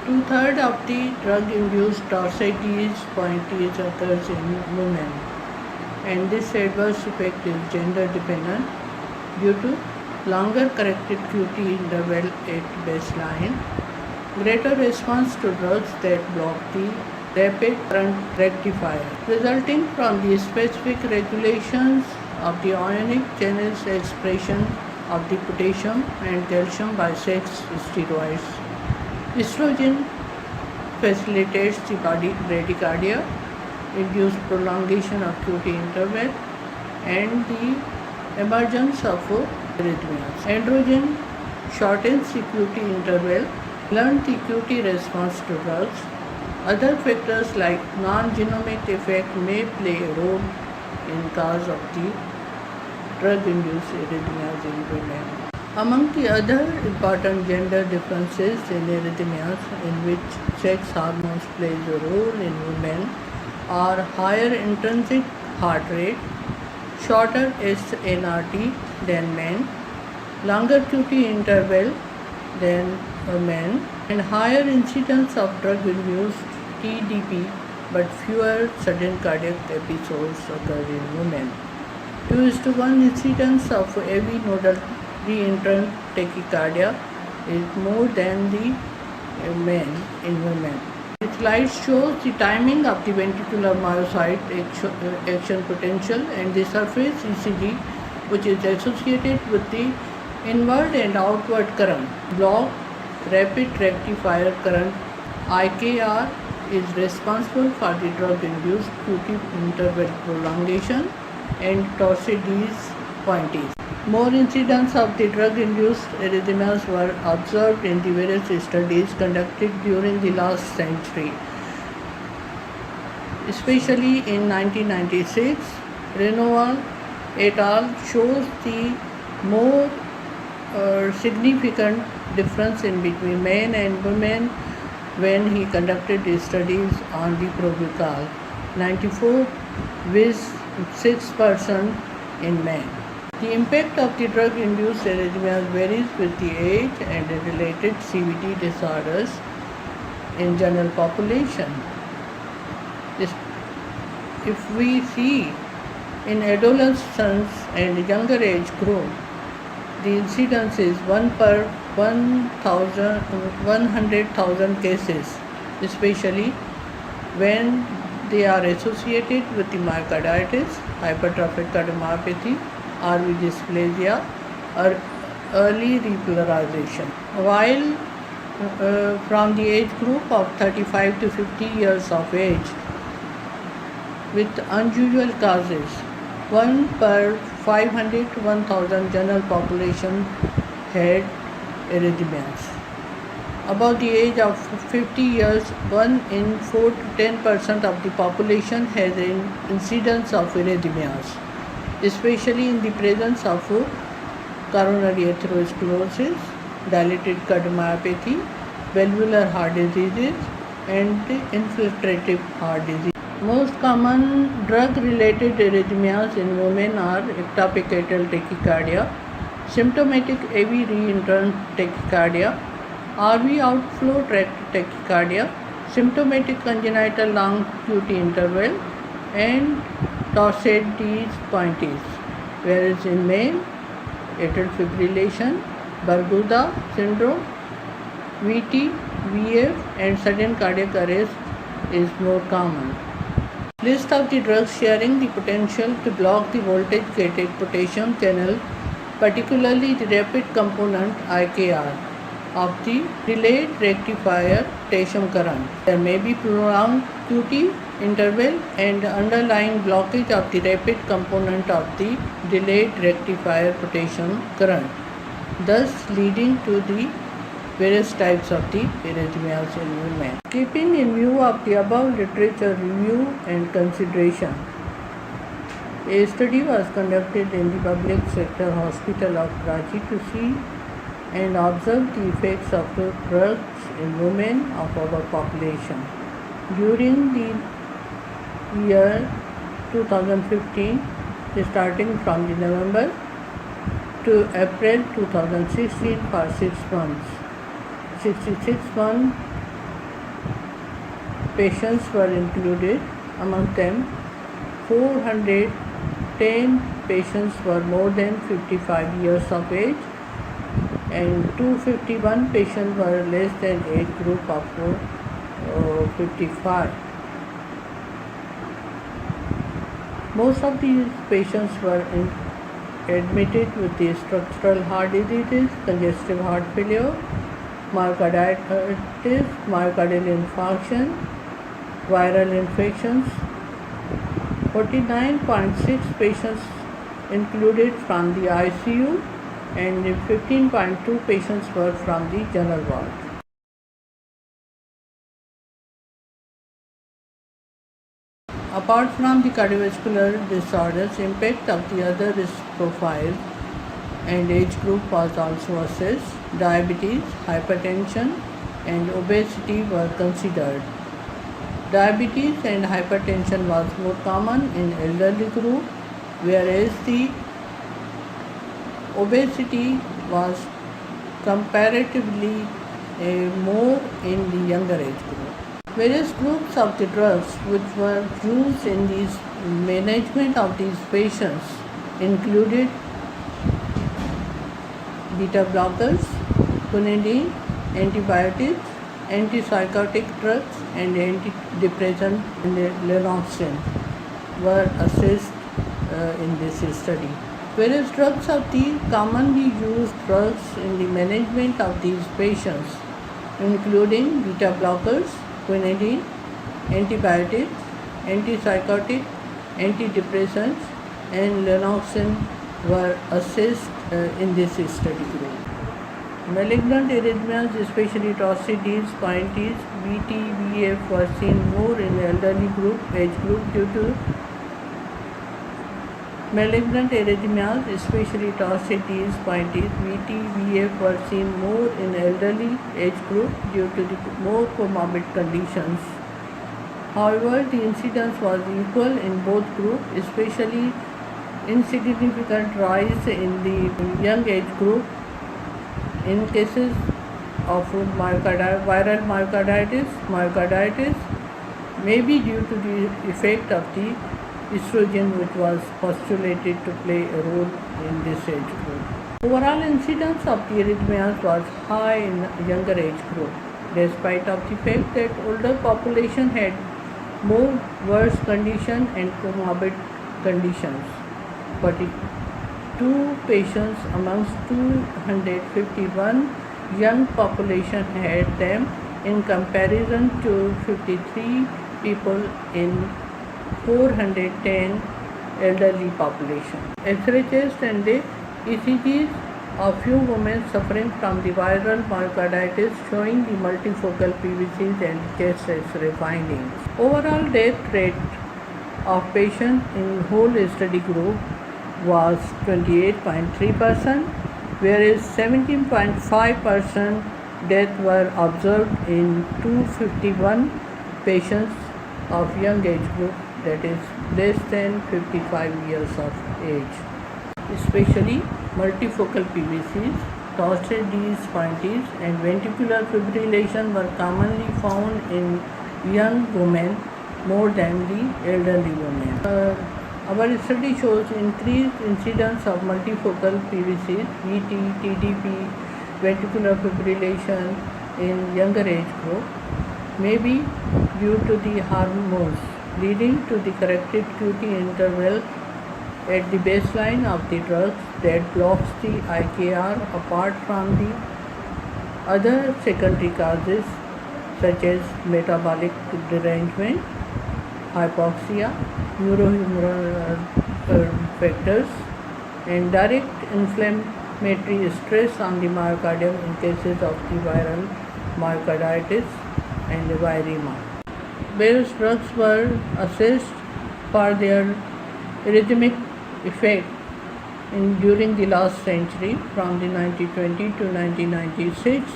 Two-thirds of the drug-induced torsades pointes occurs in women, and this adverse effect is gender-dependent due to longer corrected QT interval at baseline, greater response to drugs that block the rapid current rectifier, resulting from the specific regulations of the ionic channels expression of the potassium and calcium by sex steroids. Estrogen facilitates the body bradycardia, induced prolongation of QT interval, and the emergence of arrhythmias. Androgen shortens the QT interval, blunts the QT response to drugs. Other factors like non-genomic effect may play a role in cause of the drug-induced arrhythmias in women. Among the other important gender differences in arrhythmias in which sex hormones plays a role in women are higher intrinsic heart rate, shorter SNRT than men, longer QT interval than men, and higher incidence of drug-induced TDP, but fewer sudden cardiac episodes occur in women. 2:1 incidence of AV nodal reentrant tachycardia is more than the men in women. The slide shows the timing of the ventricular myocyte action potential and the surface ECG, which is associated with the inward and outward current. Block rapid rectifier current IKR is responsible for the drug-induced QT interval prolongation and torsades pointes. More incidents of the drug-induced arrhythmias were observed in the various studies conducted during the last century. Especially in 1996, Renoir et al. Shows the more significant difference in between men and women when he conducted studies on the Probucal, 94 with 6% in men. The impact of the drug-induced arrhythmias varies with the age and the related CVD disorders in general population. If we see in adolescents and younger age group, the incidence is 1 per 100,000 cases, especially when they are associated with the myocarditis, hypertrophic cardiomyopathy, RV dysplasia, or early repolarization. While from the age group of 35 to 50 years of age, with unusual causes, 1 per 500 to 1,000 general population had arrhythmias. Above the age of 50 years, 1 in 4 to 10% of the population has an incidence of arrhythmias, especially in the presence of coronary atherosclerosis, dilated cardiomyopathy, valvular heart diseases, and infiltrative heart disease. Most common drug-related arrhythmias in women are ectopic atrial tachycardia, symptomatic AV reentrant tachycardia, RV outflow tract tachycardia, symptomatic congenital long QT interval, and torsades pointes, whereas in men, atrial fibrillation, Barbuda syndrome, VT, VF, and sudden cardiac arrest is more common. List of the drugs sharing the potential to block the voltage-gated potassium channel, particularly the rapid component IKR of the delayed rectifier potassium current. There may be prolonged QT interval and underlying blockage of the rapid component of the delayed rectifier potassium current, thus leading to the various types of the arrhythmias in women. Keeping in view of the above literature review and consideration, a study was conducted in the public sector hospital of Karachi to see and observe the effects of the drugs in women of our population. During the year 2015, starting from the November to April 2016 for 6 months, 66 patients were included. Among them, 410 patients were more than 55 years of age, and 251 patients were less than age group of 55. Most of these patients were admitted with the structural heart diseases, congestive heart failure, myocarditis, myocardial infarction, viral infections. 49.6 patients included from the ICU, and 15.2 patients were from the general ward. Apart from the cardiovascular disorders, impact of the other risk profiles and age group was also assessed. Diabetes, hypertension, and obesity were considered. Diabetes and hypertension was more common in elderly group, whereas the obesity was comparatively more in the younger age group. Various groups of the drugs which were used in the management of these patients included beta blockers, quinine, antibiotics, antipsychotic drugs, and antidepressant lanoxin were assessed in this study. Various drugs are the commonly used drugs in the management of these patients, including beta blockers, quinine, antibiotics, antipsychotic, antidepressants, and lanoxin were assessed in this study group. Malignant arrhythmias, especially Torsades, pointes, VT, VF, were seen more in elderly age group due to malignant arrhythmias, especially Torsades, pointes, VT, VF, were seen more in elderly age group due to the more comorbid conditions. However, the incidence was equal in both groups, especially insignificant rise in the young age group in cases of viral myocarditis may be due to the effect of the estrogen, which was postulated to play a role in this age group. Overall incidence of the arrhythmias was high in younger age group, despite of the fact that older population had more worse condition and comorbid conditions. 42 patients amongst 251 young population had them in comparison to 53 people in 410 elderly population. X-ray chest and the ECGs of few women suffering from the viral myocarditis showing the multifocal PVCs and chest X-ray findings. Overall death rate of patients in whole study group was 28.3%, whereas 17.5% death were observed in 251 patients of young age group, that is less than 55 years of age. Especially multifocal PVCs, Torsades, pointes, and ventricular fibrillation were commonly found in young women more than the elderly women. Our study shows increased incidence of multifocal PVCs, VT, TDP, ventricular fibrillation in younger age group may be due to the hormones, leading to the corrected QT interval at the baseline of the drugs that blocks the IKR, apart from the other secondary causes such as metabolic derangement, hypoxia, neurohumoral factors, and direct inflammatory stress on the myocardium in cases of the viral myocarditis and viremia. Various drugs were assessed for their arrhythmic effect during the last century from the 1920 to 1996,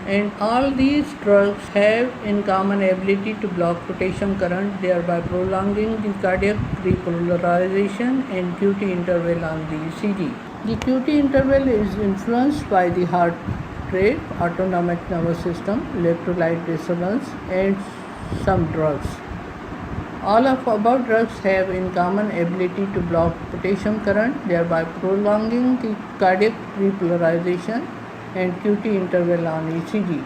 and all these drugs have in common ability to block potassium current, thereby prolonging the cardiac repolarization and QT interval on the ECG. The QT interval is influenced by the heart rate, autonomic nervous system, electrolyte disturbance, and some drugs. All of above drugs have in common ability to block potassium current, thereby prolonging the cardiac repolarization and QT interval on ECG.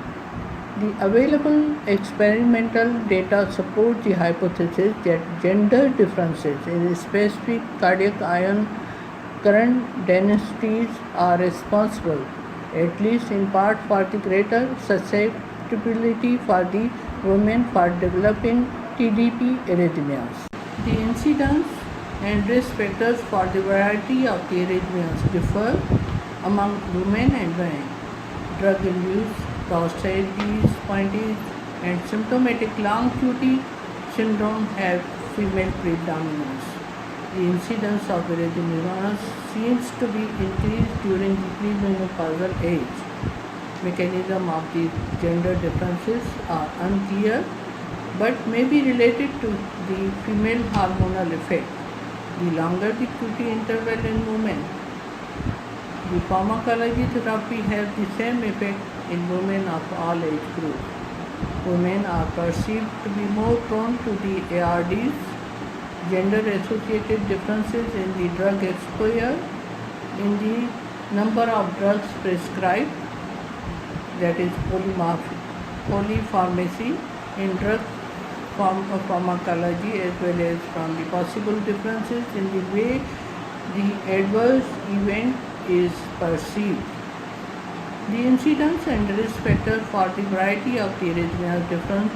The available experimental data support the hypothesis that gender differences in specific cardiac ion current densities are responsible, at least in part, for the greater susceptibility for the women for developing TDP arrhythmias. The incidence and risk factors for the variety of the arrhythmias differ among women and men. Drug-induced prostatitis and symptomatic long QT syndrome have female predominance. The incidence of arrhythmias seems to be increased during the premenopausal age. Mechanism of the gender differences are unclear but may be related to the female hormonal effect. The longer the QT interval in women, the pharmacology therapy has the same effect in women of all age groups. Women are perceived to be more prone to the ARDs. Gender-associated differences in the drug exposure, in the number of drugs prescribed, that is polypharmacy, in drug pharmacology, as well as from the possible differences in the way the adverse event is perceived. The incidence and risk factor for the variety of the arrhythmias differ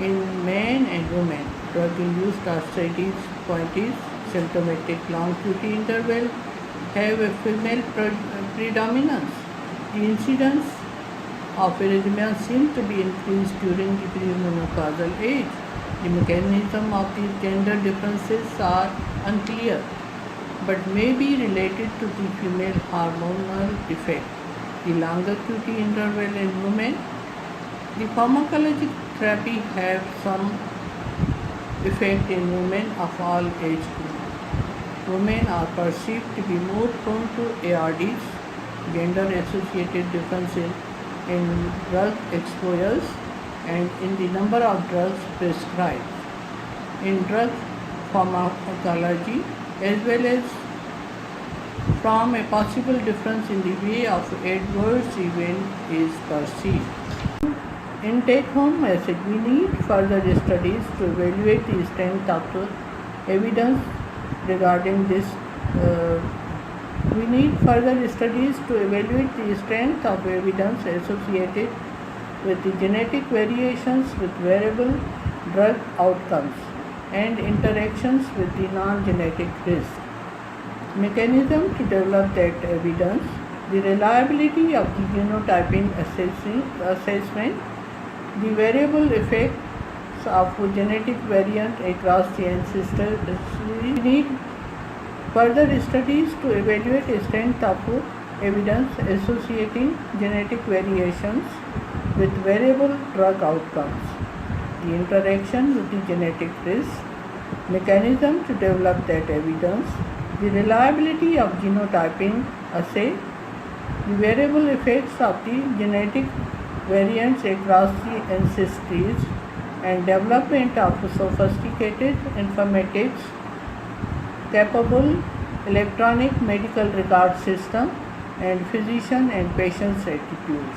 in men and women. Drug-induced prostatitis, symptomatic long QT interval have a female predominance. The incidence of arrhythmias seems to be increased during the premenopausal age. The mechanism of the gender differences are unclear but may be related to the female hormonal effect. The longer QT interval in women, the pharmacologic therapy have some effect in women of all age groups. Women are perceived to be more prone to ARDs, gender-associated differences in drug exposures, and in the number of drugs prescribed. In drug pharmacology, as well as from a possible difference in the way of adverse event is perceived. In take-home message, we need further studies to evaluate the strength of the evidence regarding this. We need further studies to evaluate the strength of evidence associated with the genetic variations with variable drug outcomes and interactions with the non-genetic risk. Mechanism to develop that evidence, the reliability of the genotyping assessment, the variable effects of genetic variant across the ancestors. We need further studies to evaluate the strength of evidence associating genetic variations with variable drug outcomes, the interaction with the genetic risk, mechanism to develop that evidence, the reliability of genotyping assay, the variable effects of the genetic variants across the ancestries, and development of sophisticated informatics capable electronic medical record system and physician and patient's attitudes.